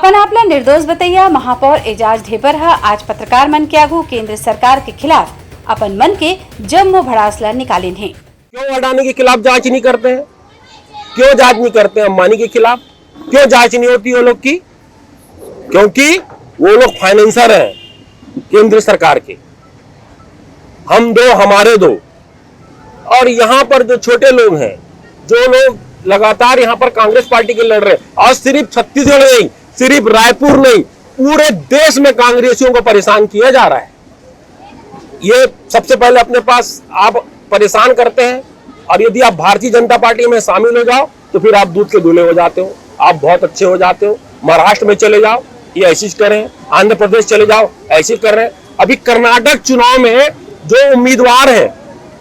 आपण आपला निर्दोष बतैया महापौर एजाज ढेबरहा आज पत्रकार मन के आगू केंद्र सरकार के खिलाफ अपन मन के जम भड़ासला निकालिन है। क्यों अडानी के खिलाफ जांच नहीं करते हैं? क्यों जांच नहीं करते हैं अंबानी के खिलाफ? क्यों जांच नहीं होती वो लोग की? क्योंकि वो लोग फाइनेंसर हैं केंद्र सरकार के। हम दो हमारे दो। और यहाँ पर जो छोटे लोग हैं, जो लोग लगातार यहाँ पर कांग्रेस पार्टी के लड़ रहे हैं, और सिर्फ छत्तीसगढ़ नहीं, सिर्फ रायपुर नहीं, पूरे देश में कांग्रेसियों को परेशान किया जा रहा है। ये सबसे पहले अपने पास आप परेशान करते हैं, और यदि आप भारतीय जनता पार्टी में शामिल हो जाओ तो फिर आप दूध के दूल्हे हो जाते हो, आप बहुत अच्छे हो जाते हो। महाराष्ट्र में चले जाओ, ये ऐसी कर रहे हैं, आंध्र प्रदेश चले जाओ, ऐसे कर रहे हैं। अभी कर्नाटक चुनाव में जो उम्मीदवार हैं,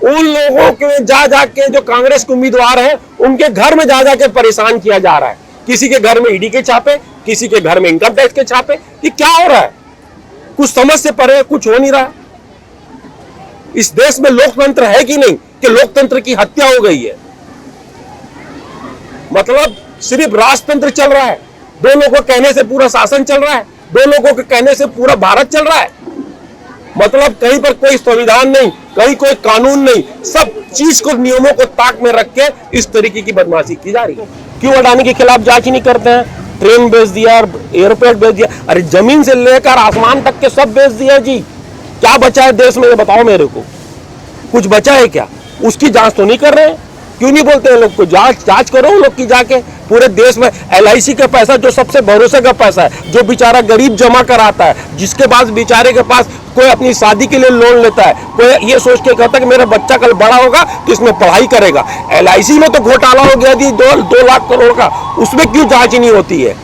उन लोगों के जा जाके जो कांग्रेस के उम्मीदवार हैं, उनके घर में जा जाके परेशान किया जा रहा है। किसी के घर में ईडी के छापे, किसी के घर में इनकम टैक्स के छापे। ये क्या हो रहा है? कुछ समझ से परे कुछ हो नहीं रहा। इस देश में लोकतंत्र है कि नहीं, कि लोकतंत्र की हत्या हो गई है? मतलब सिर्फ राजतंत्र चल रहा है, दो लोगों के कहने से पूरा शासन चल रहा है, दो लोगों के कहने से पूरा भारत चल रहा है। मतलब कहीं पर कोई संविधान नहीं, कहीं कोई कानून नहीं, सब चीज को नियमों को ताक में रख के इस तरीके की बदमाशी की जा रही है। क्यों अडानी के खिलाफ जांच ही नहीं करते हैं? ट्रेन बेच दिया, एयरपोर्ट बेच दिया, अरे जमीन से लेकर आसमान तक के सब बेच दिया जी। क्या बचा है देश में, ये बताओ मेरे को। कुछ बचा है क्या? उसकी जांच तो नहीं कर रहे हैं। क्यों नहीं बोलते हैं लोग को जांच करो उन लोग की जाके। पूरे देश में LIC का पैसा जो सबसे भरोसे का पैसा है, जो बेचारा गरीब जमा कराता है, जिसके पास बेचारे के पास कोई अपनी शादी के लिए लोन लेता है, कोई ये सोच के कहता है कि मेरा बच्चा कल बड़ा होगा तो इसमें पढ़ाई करेगा। LIC में तो घोटाला हो गया थी 2 लाख करोड़ का, उसमें क्यों जांच नहीं होती है?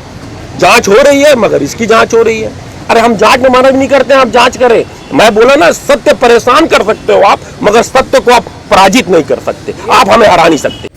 जांच हो रही है, मगर इसकी जांच हो रही है। अरे हम जांच में मना नहीं करते हैं, आप जांच करें। मैं बोला ना, सत्य परेशान कर सकते हो आप, मगर सत्य को आप पराजित नहीं कर सकते, आप हमें हरा नहीं सकते।